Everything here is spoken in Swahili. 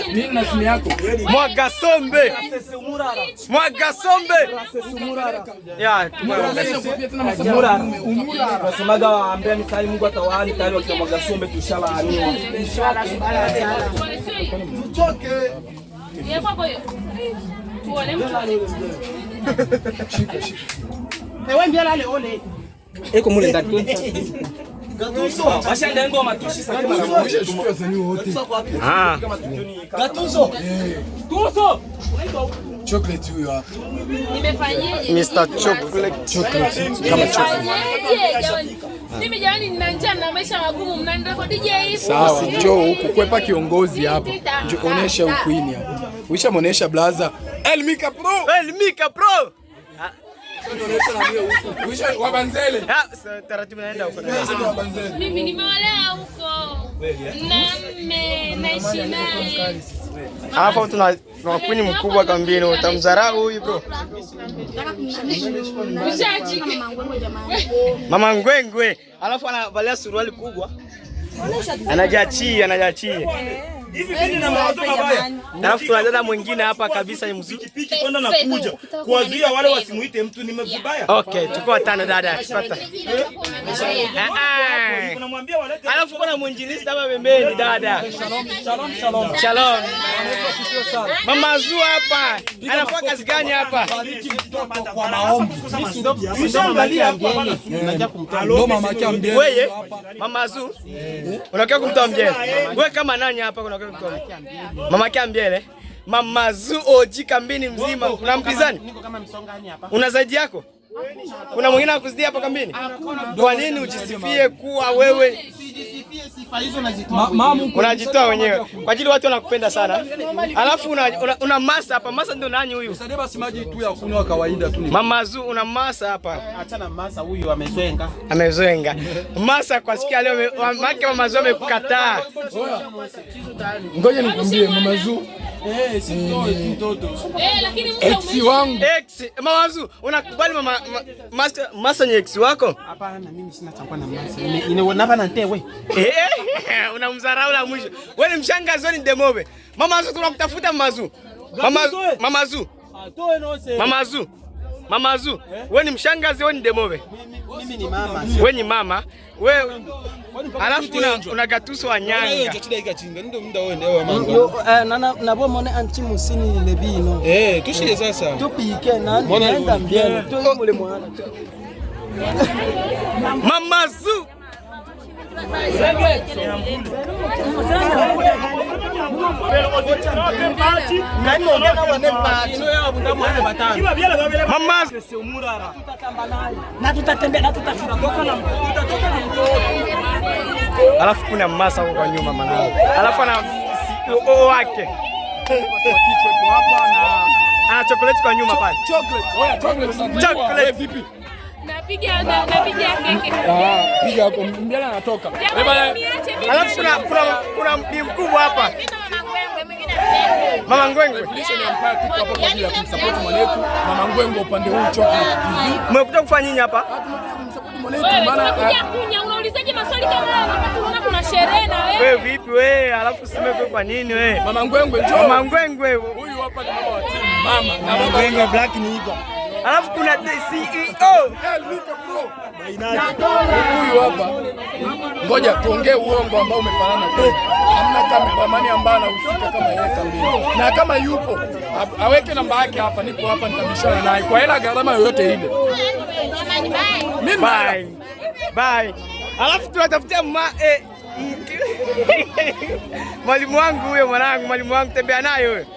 Nini na simu yako? Mwaga sombe. Mwaga sombe. Ya, tunasemaga waambia ni sai Mungu atawali tayari wakimwaga sombe tushalaaniwa. Mtoke. Shika. Wewe mbia lale ole. Eko mule ndani. Gatuso. Basha ndengo matushi sasa kama Gatuso. Tuso. Chocolate huyo hapa. Nimefanyaje? Mr. Chocolate Kama chocolate. Mimi jamani nina njaa na maisha magumu mnanirekodi DJ hivi. Sawa, njoo huku kwepa kiongozi hapa. Njoo onesha ukwini hapa. Uishamuonesha blaza. Elmika Pro. Uisha wabanzele. Taratibu naenda huko. Mimi nimeolea huko. Naishi naye. Hapa tuna kwini mkubwa kambini, utamdharau huyu bro. Mama Ngwengwe, alafu anavalia suruali kubwa. Anajiachia. Hivi mimi na mawazo mabaya. Alafu tuna dada mwingine hapa kabisa ni mziki. Piki kwenda na kuja. Kuwazuia wale wasimuite mtu ni vibaya. Okay, tuko tano dada akipata. Unamwambia walete. Alafu kuna mwinjilisti hapa pembeni dada. Shalom. Mama Zuu hapa. Anafanya kazi gani hapa? Kwa maombi. Ushaangalia hapa. Ndo mama yake ambieni. Wewe Mama Zuu. Unakaa kumtoa mjele. Wewe kama nani hapa unakaa kumtoa? Mama yake ambiele. Mama Zuu oji kambini mzima. Una mpinzani? Niko kama msongani hapa. Una zaidi yako? Kuna mwingine akuzidia hapa kambini? Kwa nini ujisifie kuwa wewe? Sijisifie, sifa hizo nazitoa. Unajitoa wenyewe. Kwa ajili watu wanakupenda sana. Alafu una masa hapa. Masa ndio nani huyu? Usadebe basi maji tu ya kunywa kawaida tu ni. Mama Zuu una masa hapa. Achana masa huyu amezoenga. Amezoenga. Masa kwa sikia leo Mama Zuu amekukataa. Ngoja nikwambie Mama Zuu. Si mtoto. Lakini Ex wangu. Mama Zuu, unakubali masa ni ex wako? Hapana, mimi sina chakula na masa. Inaona na ntewe. Unamdharau la mwisho. Wewe ni mshangazi ni demobe. Mama Zuu tunakutafuta Mama Zuu. Mama Zuu. Wewe ni mshangazi wewe ni demobe. Mimi ni mama. Wewe ni mama. Wewe alafu una Gatuso wa Nyanga. Nabo mone anti musini lebino. Tushile sasa. Tupike nani naenda mbele. Tu mule mwana. Mama Zuu. Mama na tutatembea na tutafika na alafu kuna masa huko kwa nyuma manao. Alafu ana CEO wake. Kichwa hapa na ana chocolate kwa nyuma pale. Chocolate vipi? Napiga keke. Piga hapo mbele anatoka. Alafu kuna mdi mkubwa hapa. Mama Ngwengwe. Definition ya Empire tuko hapa kwa ajili ya kumsupport mwanetu. Mama Ngwengwe upande huu Chocolate TV. Mmekuja kufanya nini hapa? Kumsupport mwanetu Maana kunya unaulizaje maswali kama haya wakati unaona kuna sherehe na wewe? Wewe vipi wewe? Alafu simeko kwa nini wewe? Mama Ngwengwe njoo. Mama Ngwengwe. Huyu hapa ni mama wa timu. Mama na Mama Ngwengwe Black ni hivyo. Alafu kuna the CEO. Elmika Pro. Huyu hapa. Ngoja tuongee uongo ambao umefanana tu. Hamna kameramani ambaye anahusika kama yeye kambini. Na kama yupo aweke namba yake hapa, nipo hapa nitabishana naye kwa hela gharama yoyote ile. Bye. Alafu tunatafutia mwalimu wangu huyo mwanangu, mwalimu wangu tembea naye wewe.